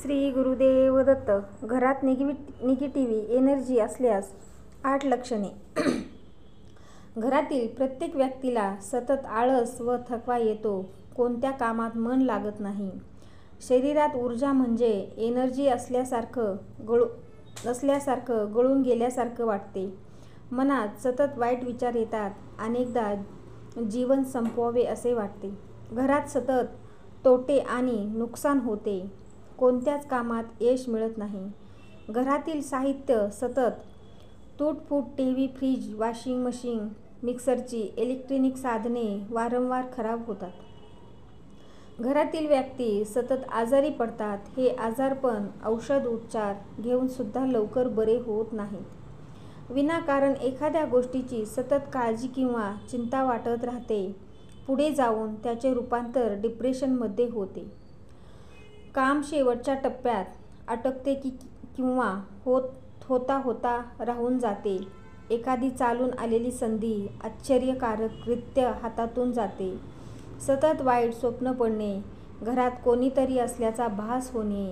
श्री गुरुदेव दत्त. घरात negative energy असल्यास 8 लक्षणे. घरातील प्रत्येक व्यक्तीला सतत आळस व थकवा येतो. कोणत्या कामात मन लागत नाही. शरीरात ऊर्जा म्हणजे एनर्जी नसल्यासारखं गळून गेल्यासारखं वाटते. मनात सतत वाईट विचार येतात. अनेकदा जीवन संपवावे असे वाटते. घरात सतत तोटे आणि नुकसान होते. कोणत्याच कामात यश मिळत नाही. घरातील साहित्य सतत तुटफूट. टीव्ही, फ्रीज, वॉशिंग मशीन, मिक्सरची इलेक्ट्रॉनिक साधने वारंवार खराब होतात. घरातील व्यक्ती सतत आजारी पडतात. हे आजारपण औषध उपचार घेऊन सुद्धा लवकर बरे होत नाहीत. विनाकारण एखाद्या गोष्टीची सतत काळजी किंवा चिंता वाटत राहते. पुढे जाऊन त्याचे रूपांतर डिप्रेशनमध्ये होते. काम शेवटच्या टप्प्यात अटकते किंवा होता राहून जाते. एखादी चालून आलेली संधी आश्चर्यकारकरित्या हातातून जाते. सतत वाईट स्वप्न पडणे. घरात कोणीतरी असल्याचा भास होणे.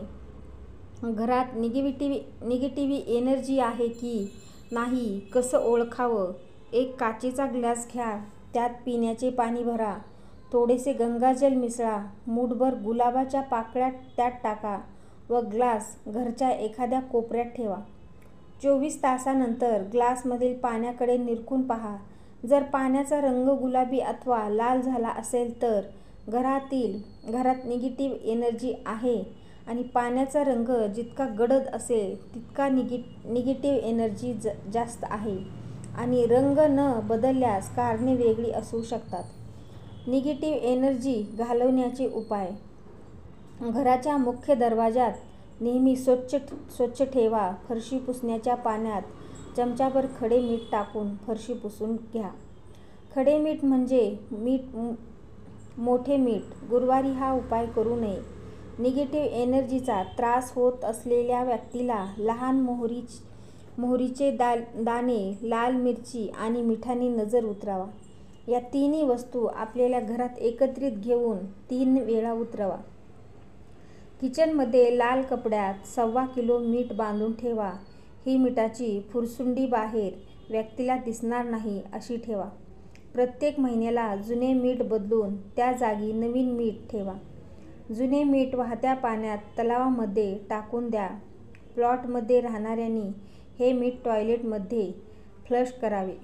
घरात निगेटिव्ह एनर्जी आहे की नाही कसं ओळखावं? एक काचेचा ग्लास घ्या. त्यात पिण्याचे पाणी भरा. थोडेसे गंगाजल मिसळा. मूठभर गुलाबाच्या पाकळ्या त्यात टाका व ग्लास घराच्या एखाद्या कोपऱ्यात ठेवा. 24 तासानंतर ग्लासमधील पाण्याकडे निरखून पहा. जर पाण्याचा रंग गुलाबी अथवा लाल झाला असेल तर घरात निगेटिव्ह एनर्जी आहे आणि पाण्याचा रंग जितका गडद असेल तितका निगेटिव्ह एनर्जी जास्त आहे आणि रंग न बदलल्यास कारणे वेगळी असू शकतात. निगेटिव्ह एनर्जी घालवण्याचे उपाय. घराच्या मुख्य दरवाजात नेहमी स्वच्छ ठेवा. फरशी पुसण्याच्या पाण्यात चमचाभर खडे मीठ टाकून फरशी पुसून घ्या. खडे मीठ म्हणजे मोठे मीठ. गुरुवारी हा उपाय करू नये. निगेटिव्ह एनर्जीचा त्रास होत असलेल्या व्यक्तीला लहान मोहरीचे दाणे, लाल मिरची आणि मिठाने नजर उतरवा. या तिन्ही वस्तू आपल्या घरात एकत्रित घेऊन 3 वेळा उतरवा. किचनमध्ये लाल कपड्यात 1.25 किलो मीठ बांधून ठेवा. ही मिठाची फुरसुंडी बाहेर व्यक्तीला दिसणार नाही अशी ठेवा. प्रत्येक महिन्याला जुने मीठ बदलून त्या जागी नवीन मीठ ठेवा. जुने मीठ वाहत्या पाण्यात तलावामध्ये टाकून द्या. प्लॉटमध्ये राहणाऱ्यांनी हे मीठ टॉयलेटमध्ये फ्लश करावे.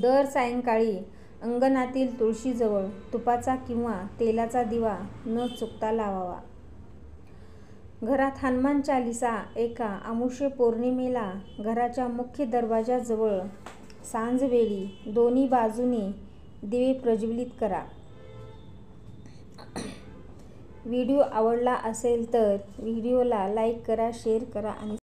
दर सायंकाळी अंगणातील तुळशीजवळ तुपाचा किंवा तेलाचा दिवा न चुकता लावावा. घरात हनुमान चालीसा. एका अमावास्या पौर्णिमेला घराच्या मुख्य दरवाजाजवळ सांजवेळी दोन्ही बाजूने दिवे प्रज्वलित करा. व्हिडिओ आवडला असेल तर व्हिडिओला लाईक करा, शेअर करा आणि